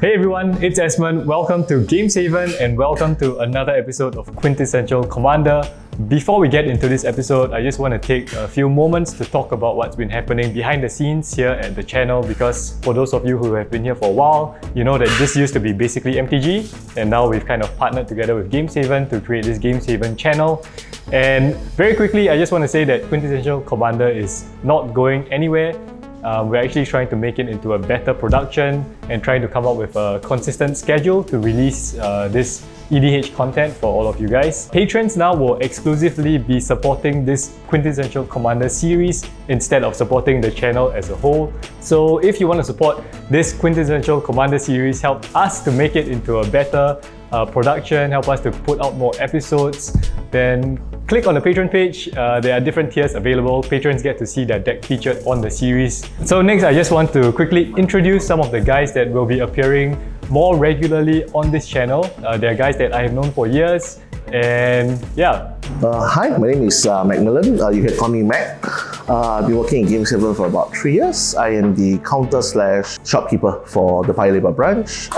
Hey everyone, it's ESMOND. Welcome to Games Haven and welcome to another episode of Quintessential Commander. Before we get into this episode, I just want to take a few moments to talk about what's been happening behind the scenes here at the channel, because for those of you who have been here for a while, you know that this used to be basically MTG, and now we've kind of partnered together with Games Haven to create this Games Haven channel. And very quickly, I just want to say that Quintessential Commander is not going anywhere. We're actually trying to make it into a better production and trying to come up with a consistent schedule to release this EDH content for all of you guys. Patrons now will exclusively be supporting this Quintessential Commander series instead of supporting the channel as a whole. So if you want to support this Quintessential Commander series, help us to make it into a better production, help us to put out more episodes, then click on the Patreon page. There are different tiers available. Patrons get to see their deck featured on the series. So next, I just want to quickly introduce some of the guys that will be appearing more regularly on this channel. They're guys that I have known for years, and yeah. Hi, my name is MCMILLAN. You can call me Mac. I've been working in Games Haven for about 3 years. I am the counter/shopkeeper for the Paya Lebar branch.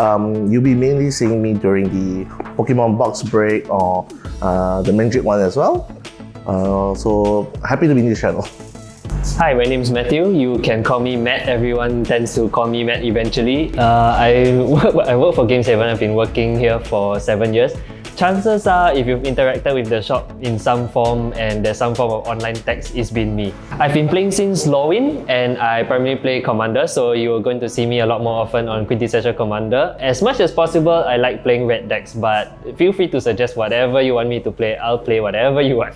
You'll be mainly seeing me during the Pokemon box break or the Magic one as well. So happy to be in this channel. Hi, my name is Matthew. You can call me Matt. Everyone tends to call me Matt eventually. I work for Games Haven. I've been working here for 7 years. Chances are, if you've interacted with the shop in some form and there's some form of online text, it's been me. I've been playing since Lowin, and I primarily play Commander, so you're going to see me a lot more often on Quintessential Commander. As much as possible, I like playing red decks, but feel free to suggest whatever you want me to play. I'll play whatever you want.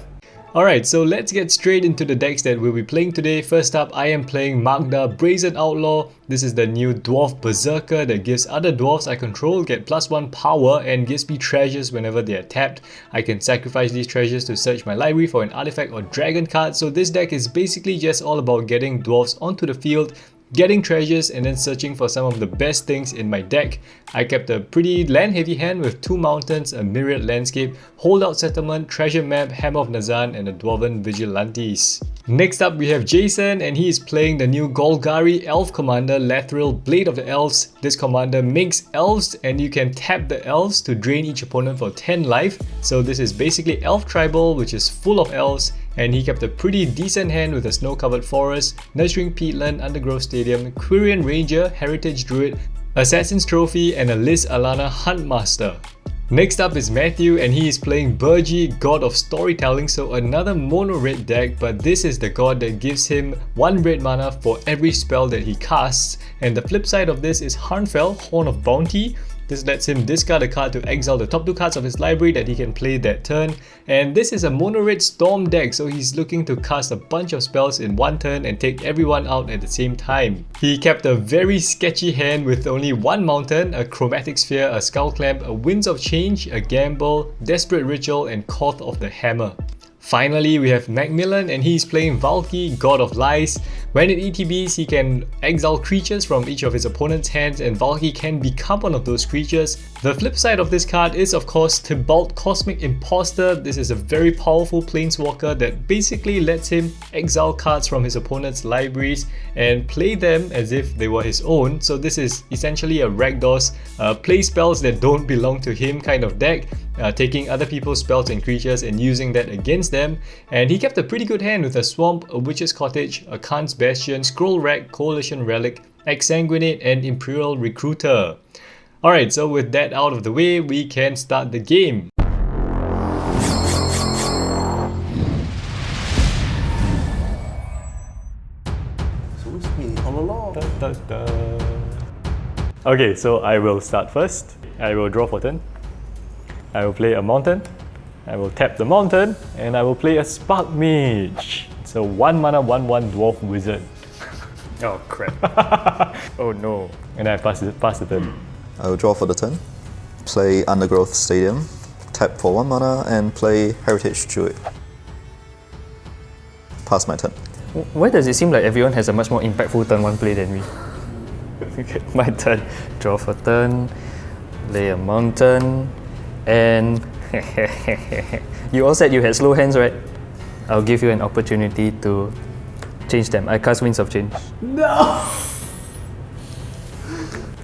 Alright, so let's get straight into the decks that we'll be playing today. First up, I am playing Magda, Brazen Outlaw. This is the new Dwarf Berserker that gives other dwarves I control get +1 power and gives me treasures whenever they are tapped. I can sacrifice these treasures to search my library for an artifact or dragon card. So this deck is basically just all about getting dwarves onto the field, getting treasures, and then searching for some of the best things in my deck. I kept a pretty land heavy hand with 2 mountains, a myriad landscape, holdout settlement, treasure map, hammer of Nazan, and a dwarven vigilantes. Next up we have Jason, and he is playing the new Golgari Elf Commander, Lathril, Blade of the Elves. This commander makes elves, and you can tap the elves to drain each opponent for 10 life. So this is basically Elf Tribal, which is full of elves, and he kept a pretty decent hand with a snow-covered forest, nurturing peatland, undergrowth stadium, Quirion Ranger, Heritage Druid, Assassin's Trophy, and a Liz Alana Huntmaster. Next up is Matthew, and he is playing Birgi, God of Storytelling, so another mono red deck, but this is the god that gives him 1 red mana for every spell that he casts. And the flip side of this is Harnfell, Horn of Bounty. This lets him discard a card to exile the top 2 cards of his library that he can play that turn. And this is a mono red Storm deck, so he's looking to cast a bunch of spells in one turn and take everyone out at the same time. He kept a very sketchy hand with only 1 mountain, a Chromatic Sphere, a Skull Clamp, a Winds of Change, a Gamble, Desperate Ritual, and Coth of the Hammer. Finally, we have MCMILLAN, and he's playing Valki, God of Lies. When it ETBs, he can exile creatures from each of his opponent's hands, and Valki can become one of those creatures. The flip side of this card is, of course, Tibalt, Cosmic Imposter. This is a very powerful planeswalker that basically lets him exile cards from his opponent's libraries and play them as if they were his own. So this is essentially a Rakdos, play spells that don't belong to him kind of deck, taking other people's spells and creatures and using that against them. And he kept a pretty good hand with a Swamp, a Witch's Cottage, a Khan's Bastion, Scroll Rack, Coalition Relic, Exsanguinate, and Imperial Recruiter. Alright, so with that out of the way, we can start the game. So it's me all along. Okay, so I will start first. I will draw for turn. I will play a mountain. I will tap the mountain, and I will play a Spark Mage. So 1 mana, 1/1 Dwarf Wizard. Oh crap. Oh no. And I pass the turn. I will draw for the turn, play Undergrowth Stadium, tap for 1 mana, and play Heritage Druid. Pass my turn. Why does it seem like everyone has a much more impactful turn 1 play than me? Okay, my turn. Draw for turn, play a mountain, and you all said you had slow hands, right? I'll give you an opportunity to change them. I cast Winds of Change. No!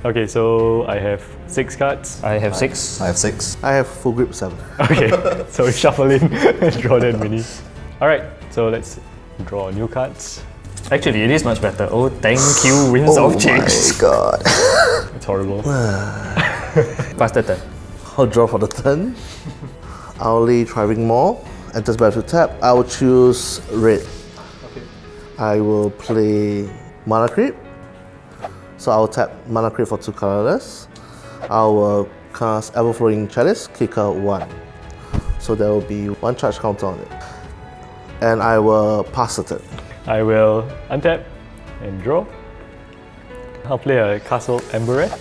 Okay, so I have 6 cards. I have 6. I have 6. I have full grip 7. Okay, so shuffle in and draw that mini. Alright, so let's draw new cards. Actually, it is much better. Oh, thank you, Winds of Change. my god. It's horrible. Pass the turn. I'll draw for the turn. Owly Thriving Maw. Enters back to tap. I will choose red. I will play Mana Creep. So I will tap Mana Creep for 2 colorless. I will cast Everflowing Chalice, kick out 1. So there will be 1 charge counter on it. And I will pass the turn. I will untap and draw. I'll play a Castle Embereth.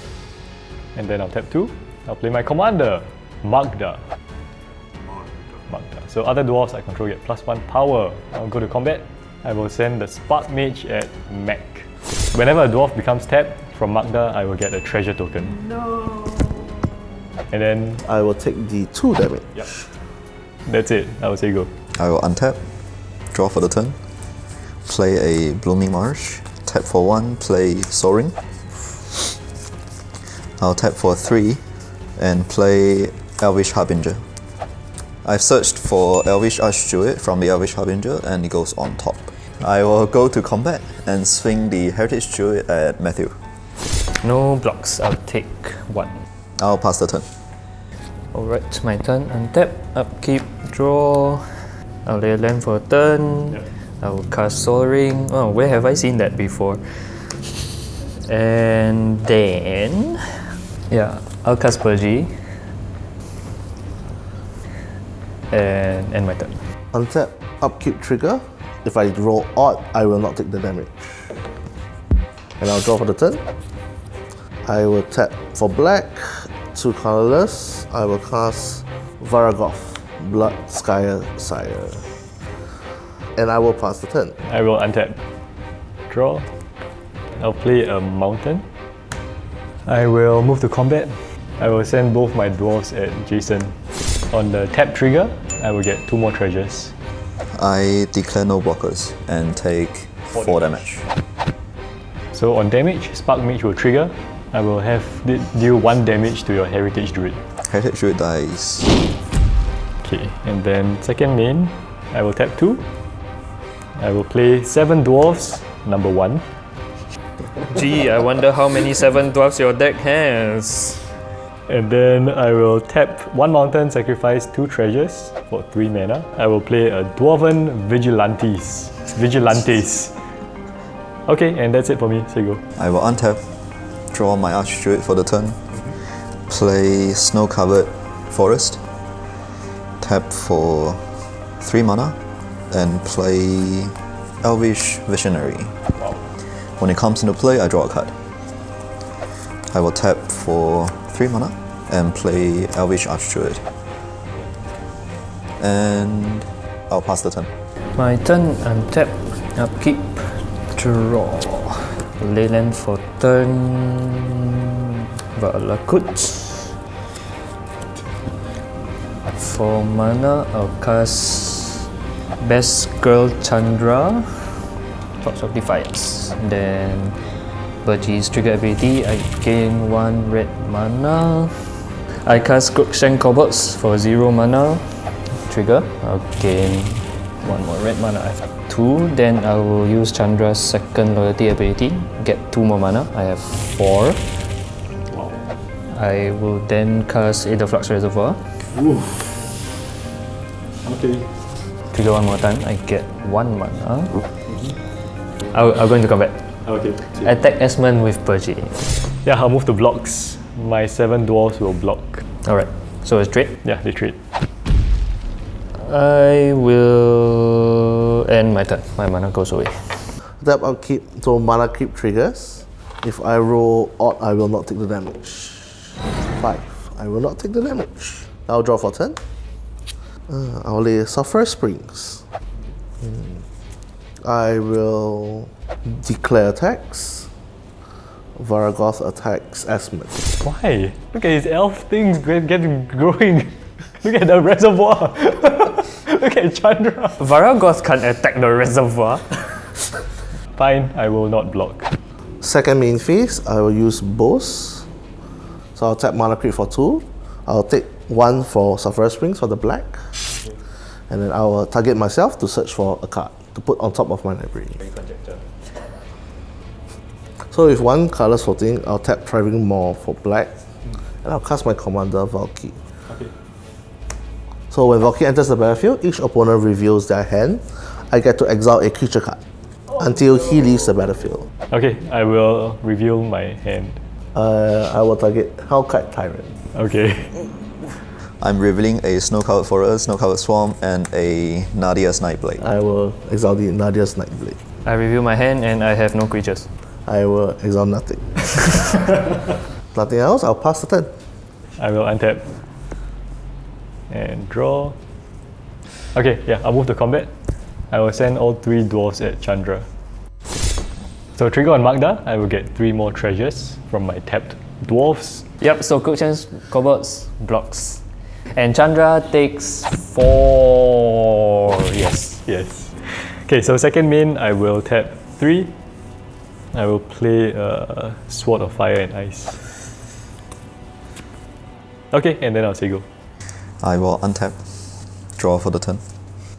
And then I'll tap 2. I'll play my commander, Magda. So other dwarves I control get +1 power. I'll go to combat. I will send the Spark Mage at Mac. Whenever a dwarf becomes tapped from Magda, I will get a treasure token. No. And then I will take the 2 damage. Yep. That's it. I will say go. I will untap, draw for the turn, play a Blooming Marsh, tap for 1, play Soaring. I'll tap for 3 and play Elvish Harbinger. I've searched for Elvish Archdruid from the Elvish Harbinger and it goes on top. I will go to combat and swing the Heritage Druid at Matthew. No blocks. I'll take 1. I'll pass the turn. Alright, my turn. Untap, upkeep, draw. I'll lay a land for a turn. Yep. I will cast Soaring. Oh, where have I seen that before? And then... yeah, I'll cast Birgi. And end my turn. Untap, upkeep trigger. If I roll odd, I will not take the damage. And I'll draw for the turn. I will tap for black, 2 colorless. I will cast Varagoth, Blood Sire Sire. And I will pass the turn. I will untap. Draw. I'll play a mountain. I will move to combat. I will send both my dwarves at Jason. On the tap trigger, I will get 2 more treasures. I declare no blockers and take 4 damage. So on damage, Spark Mage will trigger. I will have it deal 1 damage to your Heritage Druid. Heritage Druid dies. Okay, and then second main, I will tap 2. I will play 7 dwarves, number 1. Gee, I wonder how many 7 dwarfs your deck has. And then I will tap 1 mountain, sacrifice 2 treasures for 3 mana. I will play a Dwarven Vigilantes. Okay, and that's it for me. So go. I will untap, draw my Archdruid for the turn, play Snow-Covered Forest, tap for 3 mana, and play Elvish Visionary. Wow. When it comes into play, I draw a card. I will tap for 3 mana and play Elvish Archdruid. And I'll pass the turn. My turn, untap, upkeep, draw. Ley land for turn. Valakut. For mana, I'll cast Best Girl Chandra. Thoughts of Defiance. Then Birgi's trigger ability, I gain 1 red mana. I cast Crookshank Kobolds for 0 mana. Trigger, I'll gain 1 more red mana. I have 2. Then I will use Chandra's second loyalty ability, get 2 more mana. I have 4. I will then cast Aetherflux Reservoir. Okay. Trigger 1 more time, I get 1 mana. I'll go into combat. Okay. Attack ESMOND with Birgi. Yeah, I'll move to blocks. My 7 dwarves will block. Alright, so it's trade. Yeah, they trade. I will end my turn. My mana goes away. Tap upkeep, so mana creep triggers. If I roll odd, I will not take the damage. 5. I will not take the damage. I'll draw for turn. I'll lay Sulphur Springs. I will declare attacks. Varagoth attacks ESMOND. Why? Look at his elf things getting growing. Look at the reservoir. Look at Chandra. Varagoth can't attack the reservoir. Fine, I will not block. Second main phase, I will use both. So I'll tap mana creep for 2. I'll take 1 for Sulphurous Springs for the black. And then I will target myself to search for a card to put on top of my library. So with 1 colorless floating, I'll tap Thriving Maw for black. And I'll cast my commander, Valki. Okay. So when Valki enters the battlefield, each opponent reveals their hand. I get to exile a creature card until he leaves the battlefield. Okay, I will reveal my hand. I will target Hellkite Tyrant. Okay. I'm revealing a Snow-Covered Forest, Snow-Covered Swamp, and a Nadia's Nightblade. I will exile the Nadia's Nightblade. I reveal my hand and I have no creatures. I will exile nothing. Nothing else, I'll pass the turn. I will untap and draw. Okay, yeah, I'll move to combat. I will send all 3 dwarves at Chandra. So trigger on Magda, I will get 3 more treasures from my tapped dwarves. Yep, so Quick Chance Cobalts blocks. And Chandra takes 4. Yes. Yes. Okay, so second main, I will tap 3. I will play Sword of Fire and Ice. Okay, and then I'll say go. I will untap, draw for the turn,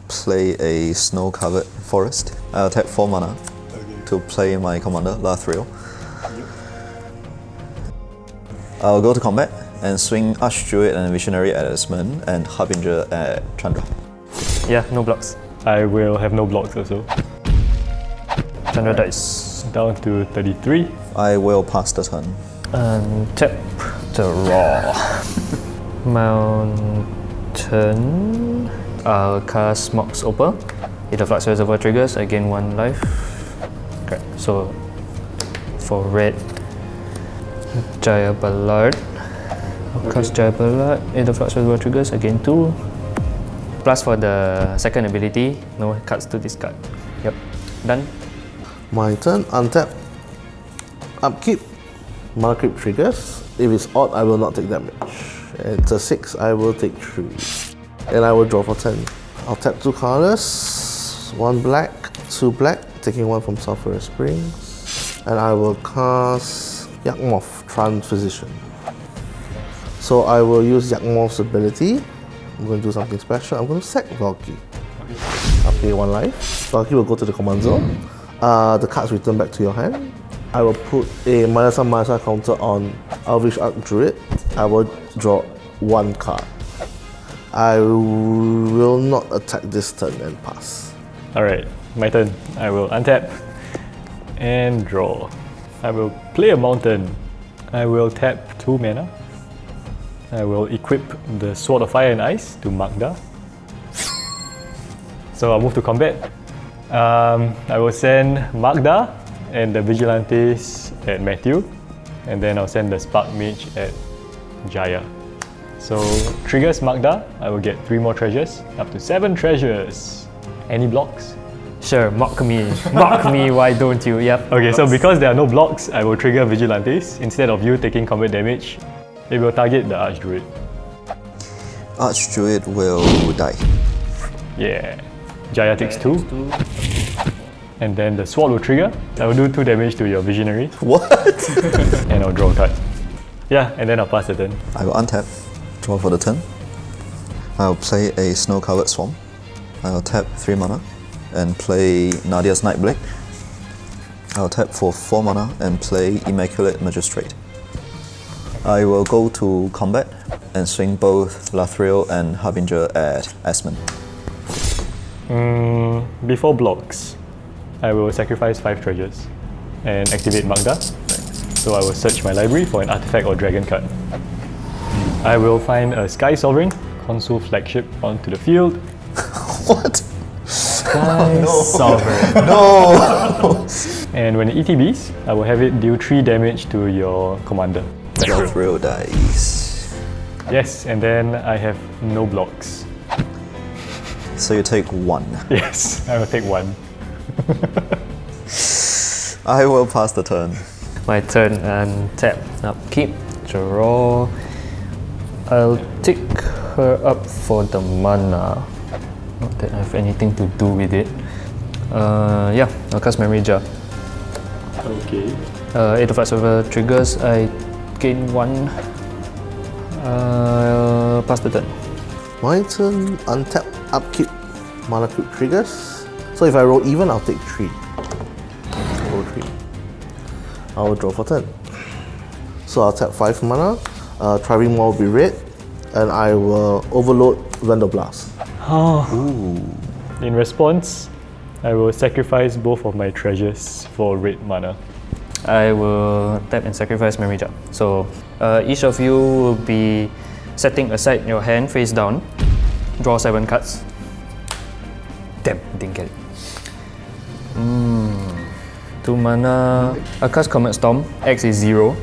play a Snow-Covered Forest. I'll tap 4 mana to play my commander, Lathril. I'll go to combat and swing Archdruid and Visionary at ESMOND and Harbinger at Chandra. Yeah, no blocks. I will have no blocks also. Chandra dies. Down to 33. I will pass the turn. Tap the raw. Mountain. I'll cast Mox Opal. If the Flux Reservoir triggers, I gain 1 life. Okay, so for red, Jaya Ballard. I'll cast Jaya Ballard. If the Flux Reservoir triggers, I gain 2. Plus for the second ability, no cards to discard. Yep, done. My turn, untap. Upkeep. Mana creep triggers. If it's odd, I will not take damage. It's a 6, I will take 3. And I will draw for 10. I'll tap 2 colors, 1 black, 2 black, taking 1 from Sulphurous Springs. And I will cast Yakmoth, Transphysician. So I will use Yakmoth's ability. I'm going to do something special. I'm going to sack Valki. I'll pay 1 life. Valki will go to the command zone. The cards return back to your hand. I will put a -1/-1 counter on Elvish Archdruid. I will draw 1 card. I will not attack this turn and pass. Alright, my turn. I will untap and draw. I will play a mountain. I will tap 2 mana. I will equip the Sword of Fire and Ice to Magda. So I'll move to combat. I will send Magda and the Vigilantes at Matthew, and then I'll send the Spark Mage at Jaya. So triggers Magda, I will get 3 more treasures, up to 7 treasures. Any blocks? Sure, mock me. Mock me, why don't you? Yep. Okay, so because there are no blocks, I will trigger Vigilantes. Instead of you taking combat damage, it will target the Archdruid. Archdruid will die. Yeah. Jaya takes 2. And then the sword will trigger. I will do 2 damage to your Visionary. What? And I'll draw a card. Yeah, and then I'll pass the turn. I will untap, draw for the turn. I'll play a Snow-Covered Swamp. I'll tap 3 mana and play Nadia's Nightblade. I'll tap for 4 mana and play Immaculate Magistrate. I will go to combat and swing both Lathril and Harbinger at ESMOND. Before blocks, I will sacrifice 5 treasures and activate Magda. So I will search my library for an artifact or dragon card. I will find a Sky Sovereign, Consul Flagship onto the field. What? Sky Sovereign. No! And when it ETBs, I will have it deal 3 damage to your commander. Lathril dies. Yes, and then I have no blocks. So you take 1. Yes, I will take 1. I will pass the turn. My turn, and tap, upkeep, draw. I'll take her up for the mana. Not that I have anything to do with it. Yeah, I'll cast Memory Jar. Okay. 8 of whatever triggers, I gain 1. Pass the turn. My turn, untap, upkeep, mana cube triggers. So if I roll even, I'll take 3. Roll 3. I will draw for turn. So I'll tap 5 mana, Thriving Maw will be red, and I will overload Vandal Blast. In response, I will sacrifice both of my treasures for red mana. I will tap and sacrifice Memory Jar. So each of you will be setting aside your hand face down. Draw 7 cards. Damn, didn't get it. 2 mana. I cast Comet Storm. X is 0.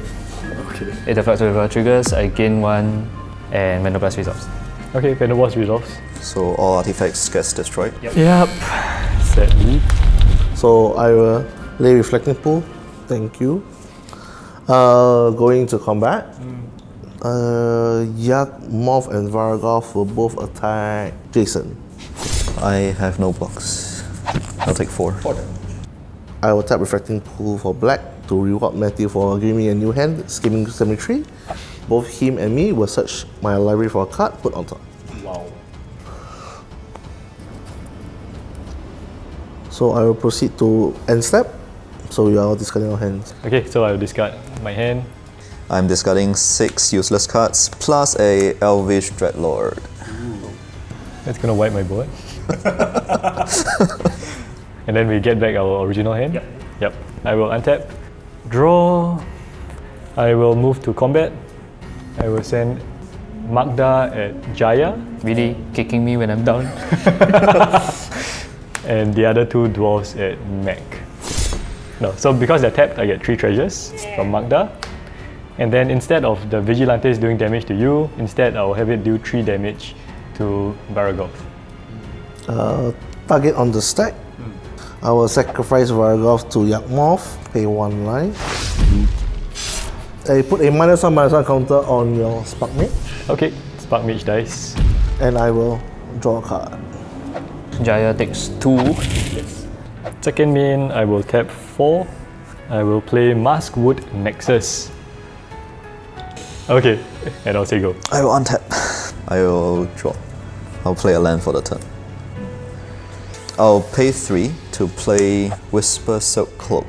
Okay. It affects with triggers. I gain 1 and Vandal Blast resolves. Okay, Vandal Blast resolves. So all artifacts gets destroyed. Yep. Sadly. So I will lay Reflecting Pool. Thank you. Going to combat. Yak, Moth, and Varagov will both attack Jason. I have no blocks. I'll take 4. I will tap Reflecting Pool for black to reward Matthew for giving me a new hand, Skimming Cemetery. Both him and me will search my library for a card, put on top. Wow. So I will proceed to end step. So we are all discarding our hands. Okay, so I will discard my hand. I'm discarding 6 useless cards plus a Elvish Dreadlord. That's gonna wipe my board. And then we get back our original hand. Yep. I will untap, draw. I will move to combat. I will send Magda at Jaya. Really kicking me when I'm down. And the other 2 dwarves at Mac. No, so because they're tapped, I get 3 treasures from Magda. And then instead of the Vigilantes doing damage to you, instead I will have it do 3 damage to Varagov. Target on the stack. I will sacrifice Varagov to Yakmoth, pay 1 life. I put a -1/-1 counter on your Spark Mage, Okay, Spark Mage dice. and I will draw a card. Jaya takes 2. Second main, I will tap 4. I will play Maskwood Nexus. Okay, and I'll say go. I will untap. I will draw. I'll play a land for the turn. I'll pay 3 to play Whisper Silk Cloak.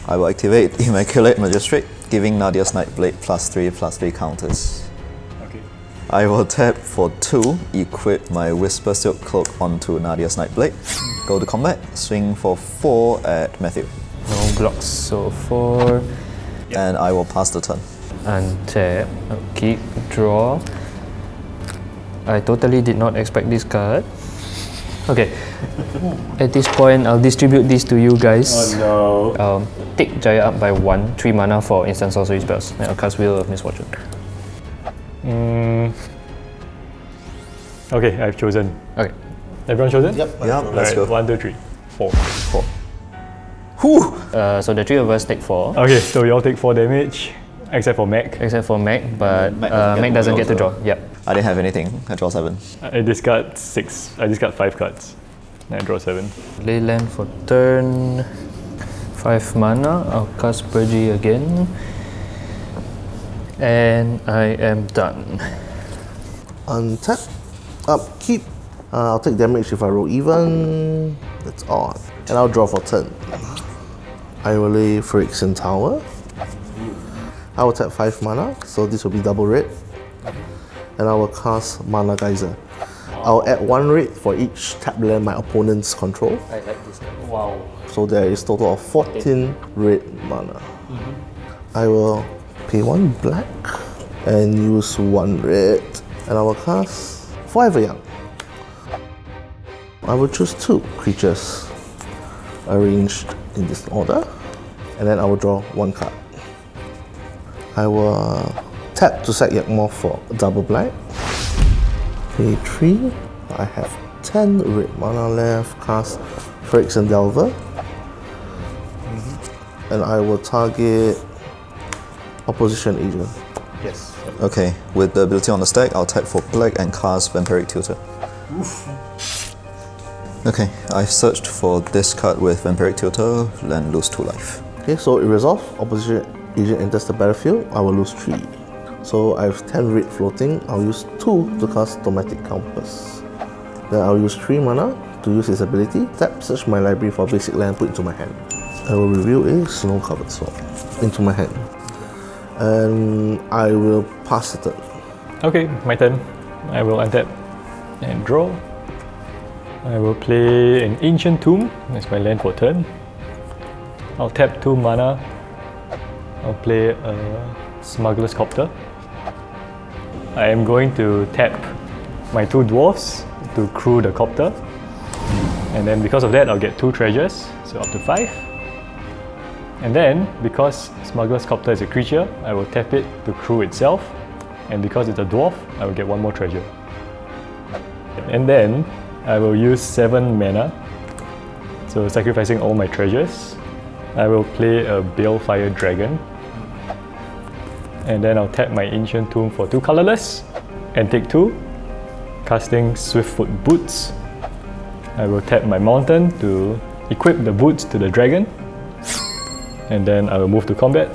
I will activate Immaculate Magistrate, giving Nadia's Nightblade +3/+3 counters. Okay. I will tap for 2, equip my Whisper Silk Cloak onto Nadia's Nightblade. Go to combat, swing for 4 at Matthew. No blocks, so 4. And I will pass the turn. Untap, keep, draw. I totally did not expect this card. Okay, at this point I'll distribute these to you guys. Oh no. Take Jaya up by 1, 3 mana for instant sorcery spells. Then I'll cast Wheel of Misfortune. Okay, I've chosen. Okay. Everyone chosen? Yep. Yeah, let's go. 1, 2, 3, 4. Whew! So the 3 of us take 4, Okay, so we all take 4 damage, except for Mac. except for Mac, but Mac doesn't get to draw. Yep. I didn't have anything. I draw 7. I discard 6. I discard 5 cards. And I draw 7. Ley land for turn. 5 mana. I'll cast Birgi again. And I am done. Untap, upkeep. I'll take damage if I roll even. That's odd. And I'll draw for turn. I will lay Phyrexian Tower. I will tap 5 mana, so this will be double red. And I will cast Mana Geyser. I'll add 1 red for each tap land my opponents control. I like this card. Wow. So there is total of 14 red mana. I will pay 1 black and use 1 red. And I will cast Forever Young. I will choose 2 creatures arranged in this order. And then I will draw 1 card. I will tap to sack Yakmoth for double black. Pay 3. I have 10 red mana left. Cast Phyrexian Delver. And I will target opposition agent. Yes. Okay, with the ability on the stack, I'll tap for black and cast Vampiric Tutor. Okay, I've searched for this card with Vampiric Tutor and lose 2 life. Okay, so it resolves. Opposition agent enters the battlefield, I will lose 3. So I have 10 red floating, I'll use 2 to cast Automatic Compass. Then I'll use 3 mana to use his ability. Tap, search my library for basic land, put into my hand. I will reveal a snow-covered sword into my hand. And I will pass the turn. Okay, my turn. I will untap and draw. I will play an Ancient Tomb as my land for turn. I'll tap 2 mana. I'll play a Smuggler's Copter. I am going to tap my 2 dwarfs to crew the copter. And then because of that, I'll get 2 treasures, so up to 5. And then, because Smuggler's Copter is a creature, I will tap it to crew itself. And because it's a dwarf, I will get 1 more treasure. And then, I will use 7 mana. So sacrificing all my treasures. I will play a Balefire Dragon. And then I'll tap my Ancient Tomb for 2 colorless and take 2. Casting Swiftfoot Boots. I will tap my mountain to equip the boots to the dragon. And then I will move to combat.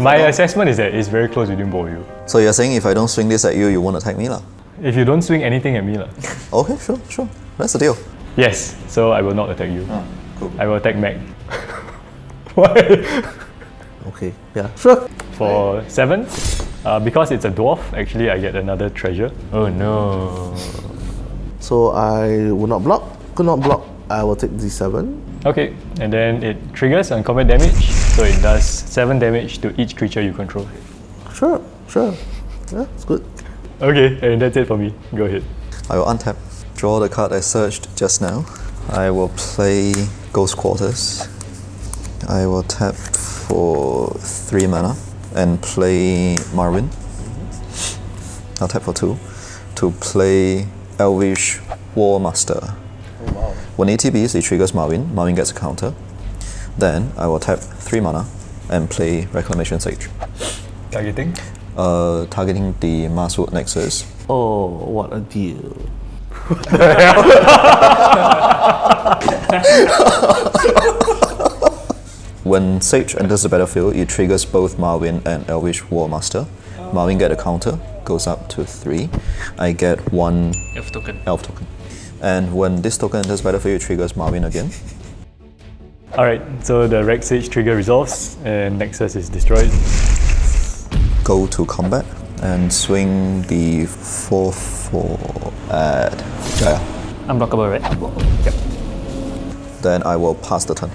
My assessment is that it's very close between both of you. So you're saying if I don't swing this at you, you won't attack me lah? If you don't swing anything at me lah. Okay, sure. That's the deal. Yes, so I will not attack you. Cool. I will attack Mag. Why? Okay, yeah, sure. For 7, because it's a dwarf, actually I get another treasure. Oh no. So I will not block. Could not block, I will take D7. Okay, and then it triggers on combat damage, so it does 7 damage to each creature you control. Sure. Yeah, it's good. Okay, and that's it for me. Go ahead. I will untap, draw the card I searched just now. I will play Ghost Quarters. I will tap for 3 mana and play Marwyn. I'll tap for 2 to play Elvish War Master. When ATBs, it triggers Marwyn. Marwyn gets a counter. Then I will tap 3 mana and play Reclamation Sage. Targeting? Targeting the Marswood Nexus. Oh, what a deal. When Sage enters the battlefield, it triggers both Marwyn and Elvish War Master. Marwyn get a counter, goes up to 3. I get 1 elf token. And when this token enters battlefield, it triggers Marwyn again. Alright, so the Rex Sage trigger resolves and Nexus is destroyed. Go to combat and swing the 4/4 at Jaya. Unblockable, right? Yep. Then I will pass the turn.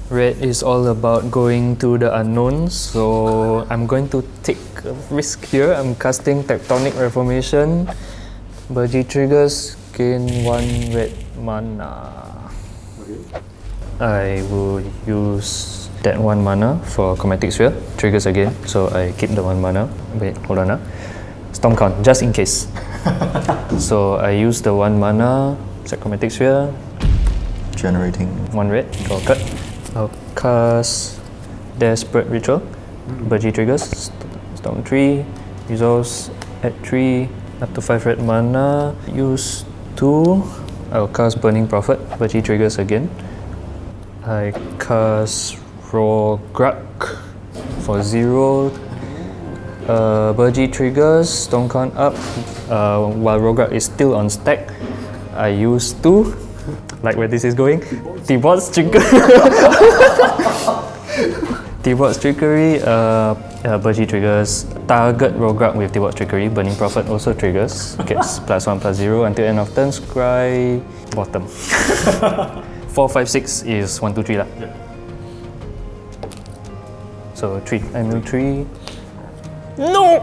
Red is all about going to the unknown, so I'm going to take a risk here. I'm casting Tectonic Reformation. Birgi triggers, gain 1 red mana. I will use that 1 mana for Chromatic Sphere. Triggers again, so I keep the 1 mana. Wait, hold on. Storm count, just in case. So I use the 1 mana, set Chromatic Sphere, Generating 1 red, draw a card. I'll cast Desperate Ritual. Birgi triggers, Storm 3, resolves at 3, up to 5 red mana. Use 2. I'll cast Burning Prophet. Birgi triggers again. I cast Rograk for 0. Birgi triggers, Storm count up. While Rograk is still on stack, I use 2. Like where this is going. T-Bot's Trickery. T-Bot's Trickery. Birgi triggers. Target Rograk with T-Bot's Trickery. Burning Prophet also triggers. Gets +1/+0 until end of turn. Scry bottom. 4, 5, 6 is 1, 2, 3 lah. Yeah. So 3. I move 3. No!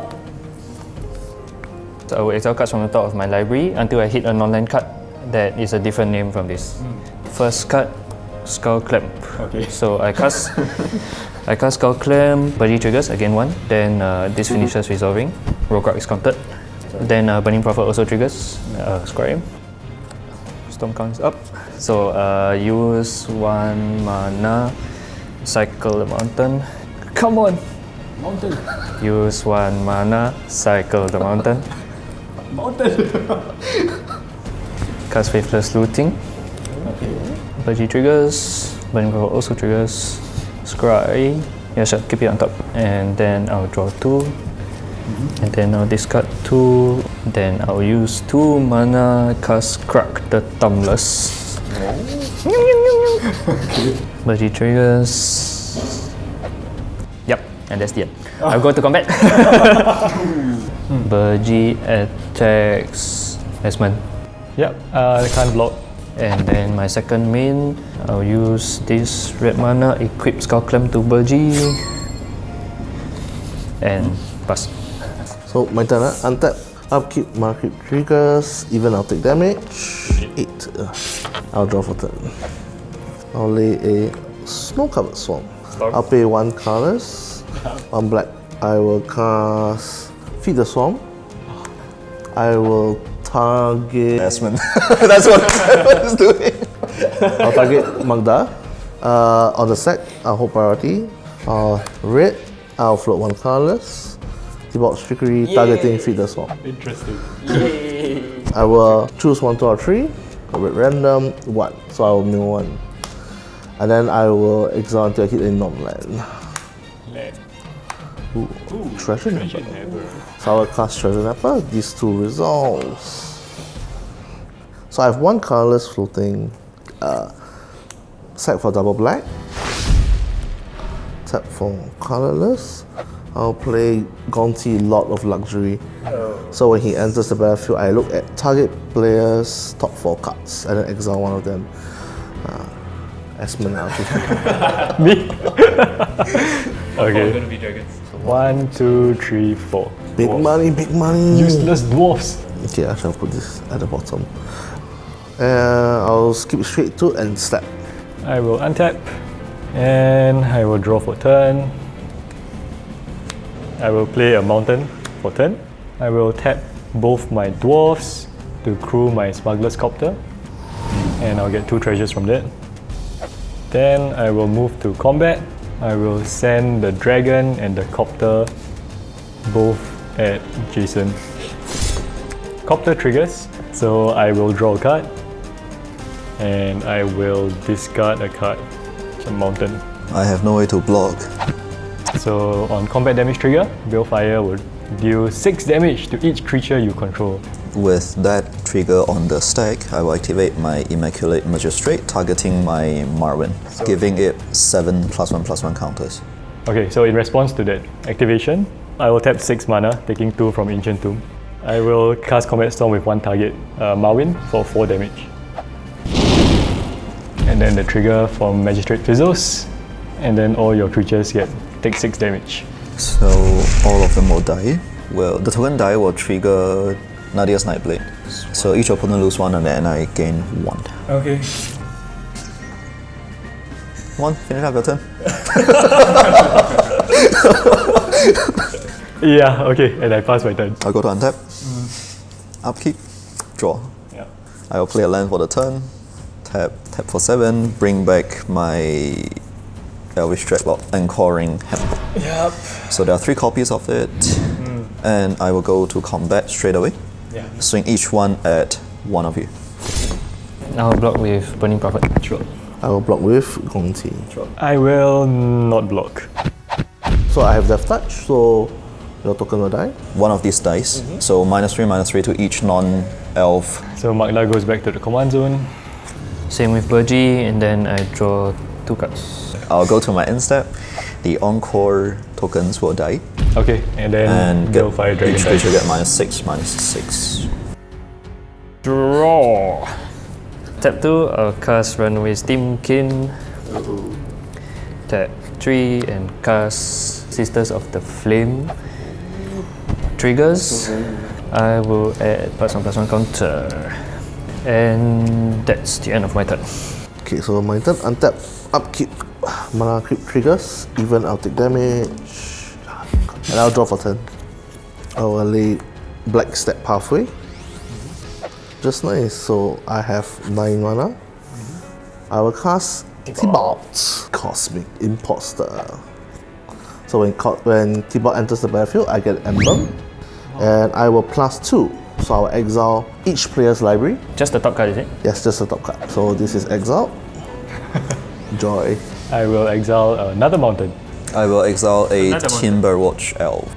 So I will exile cards from the top of my library until I hit a non-land card that is a different name from this. First card, Skull Clamp. Okay. So I cast Skull Clamp, Birgi triggers, again 1. Then this finishes resolving. Rograk is countered. Then Burning Prophet also triggers. Square him. Storm counts up. So use 1 mana, cycle the mountain. Come on! Mountain! Use 1 mana, cycle the mountain. Mountain! Cast Faithless Looting. Okay. Birgi triggers. Burning Prophet also triggers. Scry. Yeah, sure, keep it on top. And then I'll draw 2. And then I'll discard 2. Then I'll use 2 mana, cast Crack the Thumbless. Birgi triggers. Yep, and that's the end. I'll go to combat. Birgi attacks ESMOND. Yep, I can't block. And then my second main, I'll use this red mana, equip Skullclamp to Birgi. And pass. So my turn, untap, upkeep, market triggers, even I'll take damage. 8. I'll draw for turn. I'll lay a snow-covered swarm. I'll pay 1 colors, 1 black. I will cast Feed the Swarm. I will target. Esmond. That's what I was doing. I'll target Magda. On the sack, I'll hold priority. Red, I'll float 1 colorless. Debauch Trickery, targeting Feed the Swarm. Interesting. I will choose 1, 2, or 3. Go with random 1. So I will mill 1. And then I will exile until I hit a non-land. Ooh, Treasure Napper. So I will cast Treasure Napper. These 2 resolves. So I have 1 colorless floating. Sack for double black. Tap for colorless. I'll play Gaunty Lord of Luxury. So when he enters the battlefield, I look at target player's top 4 cards and then exile 1 of them. Esmond, I'll choose. Me? Okay. 1, 2, 3, 4. Big money, big money. Useless dwarfs. Okay, I shall put this at the bottom. I'll skip straight to and step. I will untap. And I will draw for turn. I will play a mountain for turn. I will tap both my dwarfs to crew my smuggler's copter. And I'll get 2 treasures from that. Then I will move to combat. I will send the dragon and the copter both at Jason. Copter triggers, so I will draw a card. And I will discard a card. It's a mountain. I have no way to block. So on combat damage trigger, Balefire will deal 6 damage to each creature you control. With that trigger on the stack, I will activate my Immaculate Magistrate, targeting my Marwyn, giving it 7 +1/+1 counters. Okay, so in response to that activation, I will tap 6 mana, taking 2 from Ancient Tomb. I will cast Combat Storm with 1 target, Marwyn, for 4 damage. And then the trigger from Magistrate fizzles, and then all your creatures take 6 damage. So all of them will die. Well, the token die will trigger Nadia's Nightblade. So each opponent lose 1 and then I gain 1. Okay. 1, finish up your turn. Yeah, okay, and I pass my turn. I'll go to untap. Upkeep, draw. Yeah. I will play a land for the turn. Tap for 7, bring back my Elvish Dreadlord, Anchoring Hemp. Yep. So there are 3 copies of it. And I will go to combat straight away. Yeah. Swing each one at one of you. I'll block with Burning Prophet. Sure. I will block with Gaunty. I will not block. So I have Death Touch, so your token will die. One of these dice. So -3/-3 to each non-elf. So Magda goes back to the command zone. Same with Birgi, and then I draw 2 cards. I'll go to my end step. The Encore tokens will die. Okay, and then And Balefire Dragon each dice. creature get -6/-6. Draw! Tap 2, I'll cast Runaway Steamkin. Tap 3 and cast Sisters of the Flame. Triggers, I will add +1/+1 counter. And that's the end of my turn. Okay, so my turn, untap, upkeep, mana creep triggers, even I'll take damage. And I'll draw for turn. I will lay Black Step Pathway. Just nice, so I have 9 mana. I will cast Tibalt, Cosmic Imposter. So when Tibalt enters the battlefield, I get Emblem. And I will +2. So I will exile each player's library. Just the top card, is it? Yes, just the top card. So this is exile. Joy. I will exile another mountain. I will exile a Another one. Timberwatch Elf.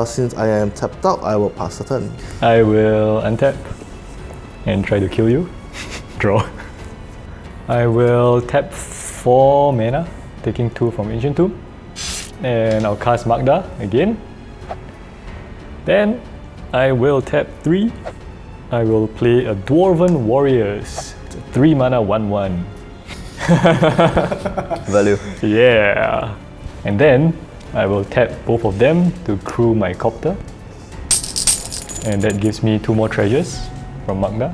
Since I am tapped out, I will pass the turn. I will untap and try to kill you. Draw. I will tap 4 mana, taking 2 from Ancient Tomb. And I'll cast Magda again. Then I will tap 3. I will play a Dwarven Warriors. It's a 3 mana 1/1. Value. Yeah. And then I will tap both of them to crew my copter. And that gives me 2 more treasures from Magda.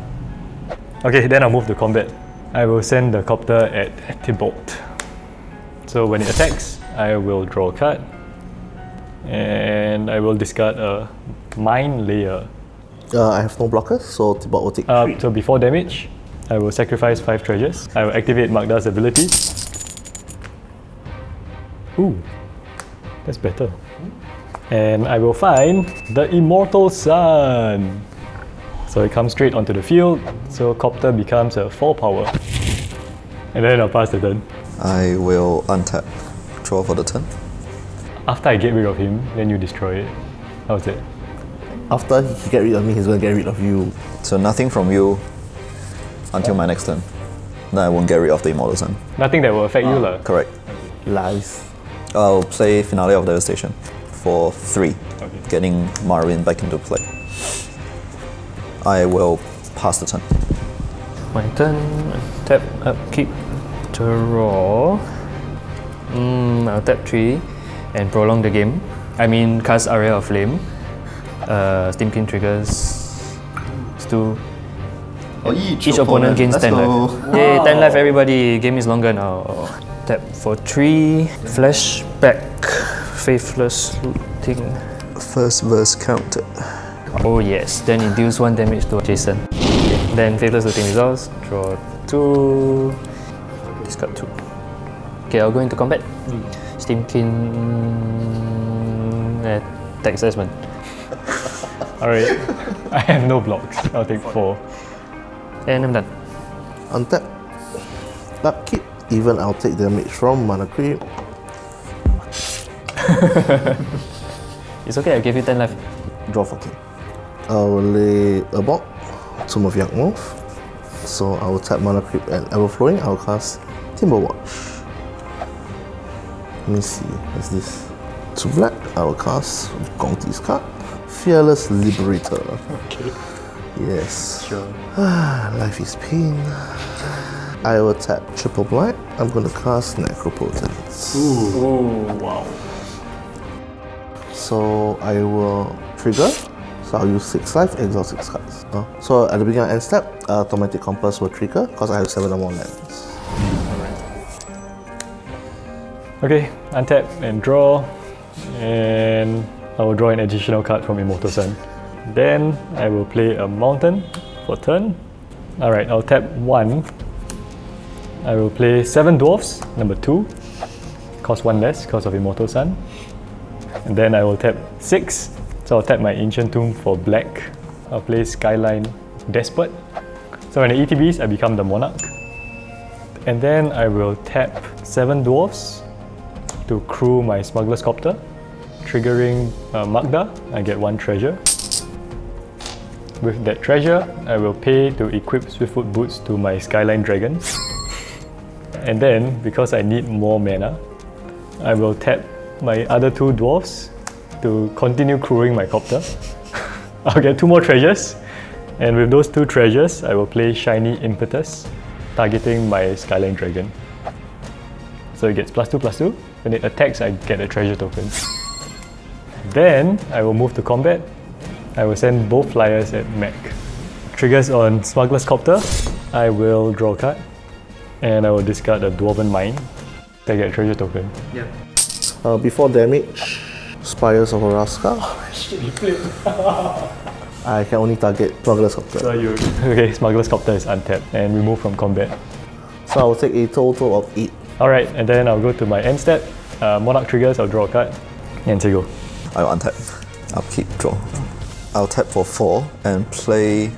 Okay, then I'll move to combat. I will send the copter at Tybalt. So when it attacks, I will draw a card. And I will discard a Mind Layer. I have no blockers, so Tybalt will take 3. So before damage, I will sacrifice 5 treasures. I will activate Magda's ability. Ooh, that's better. And I will find the Immortal Sun. So it comes straight onto the field, so Copter becomes a 4 power. And then I'll pass the turn. I will untap. Draw for the turn. After I get rid of him, then you destroy it. How's that? After he get rid of me, he's gonna get rid of you. So nothing from you until my next turn. Then I won't get rid of the Immortal Sun. Nothing that will affect you lah. Correct. Lies. I'll play Finale of Devastation for 3, Okay. getting Marwyn back into play. I will pass the turn. My turn. Tap, upkeep, draw. I'll tap 3 and prolong the game. I mean, cast Area of Flame. Steamkin triggers. Stu. Each opponent gains 10 life. Yay, 10 life everybody. Game is longer now. Tap for 3. Flashback. Faithless thing. First verse counted. Oh yes, then induce 1 damage to Jason. Okay. Then Faithless Looting resolves. Draw 2. Discard 2. Okay, I'll go into combat. Steamkin. Attack assessment. Alright. I have no blocks. I'll take 4. And I'm done. Untap. Upkeep. Even I'll take damage from mana creep. It's okay, I gave you 10 life. Draw 14. I will lay a block. Tomb of Yakmouth. So I will tap mana creep and Everflowing. I will cast Timberwatch. Let me see. What's this? 2 black. I will cast Gongti's card. Fearless Liberator. Okay. Yes. Sure. Life is pain. I will tap triple black. I'm going to cast Necropotence. Ooh, wow. So I will trigger. So I'll use 6 life, exile 6 cards. So at the beginning and end step, Automatic Compass will trigger because I have 7 or more lands. Okay, untap and draw. And I will draw an additional card from Immortal Sun. Then I will play a mountain for turn. Alright, I'll tap 1. I will play 7 dwarfs, number 2. Cost 1 less because of Immortal Sun. And then I will tap 6. So I'll tap my Ancient Tomb for black. I'll play Skyline Despot. So when it ETBs, I become the Monarch. And then I will tap 7 dwarfs to crew my Smuggler's Copter. Triggering Magda, I get 1 treasure. With that treasure, I will pay to equip Swiftfoot Boots to my Skyline Dragon. And then, because I need more mana, I will tap my other 2 dwarfs to continue crewing my copter. I'll get 2 more treasures, and with those 2 treasures, I will play Shiny Impetus, targeting my Skyline Dragon. So it gets +2/+2. When it attacks, I get a treasure token. Then, I will move to combat. I will send both flyers at mech. Triggers on Smuggler's Copter. I will draw a card. And I will discard a Dwarven Mine. I get a treasure token. Yeah. Before damage, Spires of Araska. I can only target Smuggler's Copter. So you... Okay, Smuggler's Copter is untapped and removed from combat. So I will take a total of 8. Alright, and then I'll go to my end step. Monarch triggers, I'll draw a card. And say go. I will untap. Upkeep, draw. I'll tap for 4 and play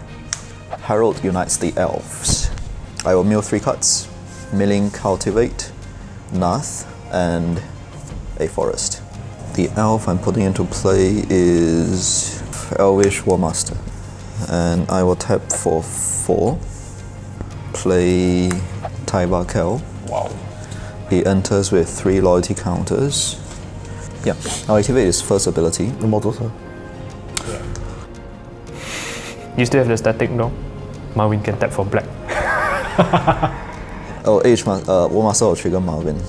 Herald Unites the Elves. I will mill 3 cards, milling Cultivate, Nath, and a Forest. The elf I'm putting into play is Elvish Warmaster, and I will tap for 4, play Taiba Kel. Wow. He enters with 3 loyalty counters. Yeah, I'll activate his first ability. Immortal, sir. You still have the static, no? Marvin can tap for black. Oh, Warmaster will trigger Marvin.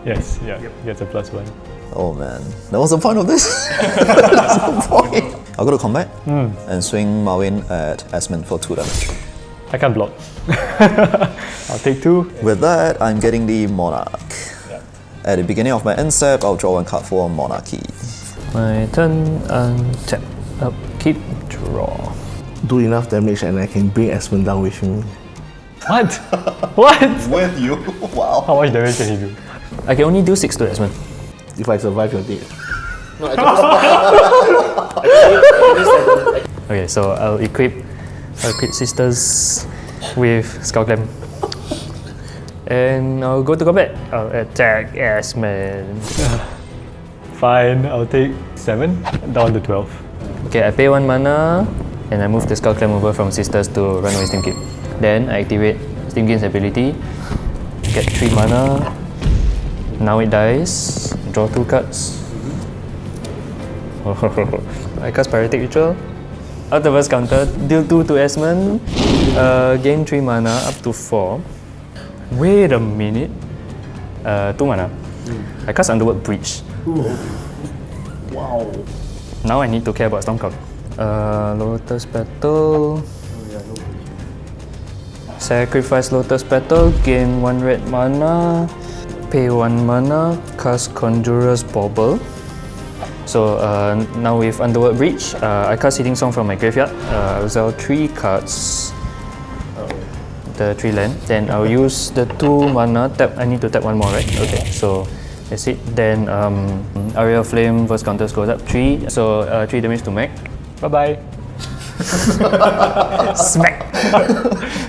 Yes, yeah, gets a +1. Oh man, that was the point of this? That's the point. I'll go to combat and swing Marvin at ESMOND for 2 damage. I can't block. I'll take 2. With that, I'm getting the Monarch. At the beginning of my end step, I'll draw 1 card for Monarchy. My turn, untap, upkeep, draw. Do enough damage and I can bring ESMOND down with me. What? What? With you? Wow. How much damage can he do? I can only do 6 to ESMOND. If I survive, you're dead. Okay, so I'll equip Sisters with Skull Clamp. And I'll go to combat. I'll attack ESMOND. Fine, I'll take 7, down to 12. Okay, I pay 1 mana and I move the Skull Clamp over from Sisters to Runaway Steam Keep. Then I activate Steam Gain's ability, get 3 mana. Now it dies, draw 2 cards. I cast Pyretic Ritual. Out of first counter, deal 2 to ESMOND, gain 3 mana up to 4. Wait a minute. 2 mana. I cast Underworld Breach. Wow. Now I need to care about Stormcloud. Lotus Petal. Sacrifice Lotus Petal, gain 1 red mana, pay 1 mana, cast Conjurer's Bauble. So now with Underworld Breach, I cast Seeding Song from my graveyard. I'll sell 3 cards, the 3 land. Then I'll use the 2 mana, tap. I need to tap 1 more, right? Okay, so that's it. Then Area of Flame, first counters goes up 3. So 3 damage to Mag. Bye bye. Smack!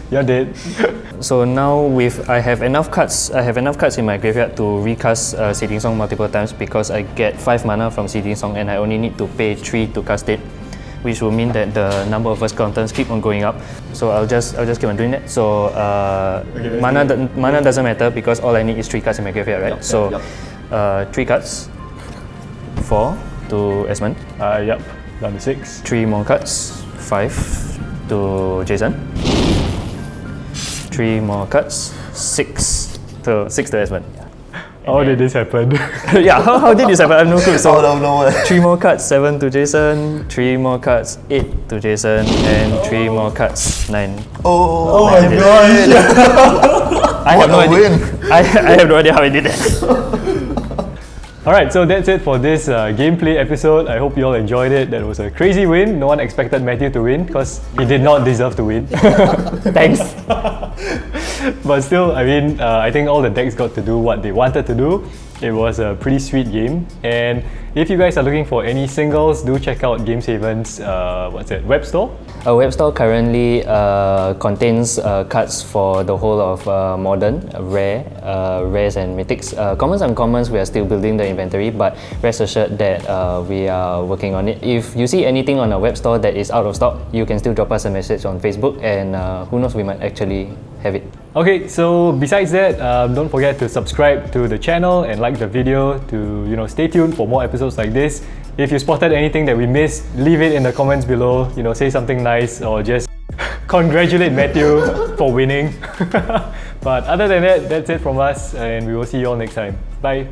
You're dead. So now I have enough cards in my graveyard to recast Seeding Song multiple times because I get 5 mana from Seeding Song and I only need to pay 3 to cast it, which will mean that the number of first counters keep on going up. So I'll just keep on doing that. So mana doesn't matter because all I need is 3 cards in my graveyard, right? 3 cards, 4 to ESMOND. Yep, down to 6. 3 more cards, 5 to Jason. 3 more cards, 6 to ESMOND. How did this happen? Yeah, how did this happen? I have no clue. So Out of nowhere. 3 more cards, 7 to Jason, 3 more cards, 8 to Jason, and 3 more cards, 9. Oh my gosh! I have no What a idea. win. I have no idea how I did that. Alright, so that's it for this gameplay episode. I hope you all enjoyed it. That was a crazy win. No one expected Matthew to win because he did not deserve to win. Thanks. But still, I mean, I think all the decks got to do what they wanted to do. It was a pretty sweet game. And if you guys are looking for any singles, do check out Gameshaven's web store. Our web store currently contains cards for the whole of Modern, Rare, Rares and Mythics. Commons and Uncommons, we are still building the inventory, but rest assured that we are working on it. If you see anything on our web store that is out of stock, you can still drop us a message on Facebook and who knows, we might actually have it. Okay, so besides that, don't forget to subscribe to the channel and like the video to stay tuned for more episodes like this. If you spotted anything that we missed, leave it in the comments below. Say something nice or just congratulate Matthew for winning. But other than that, that's it from us and we will see you all next time. Bye.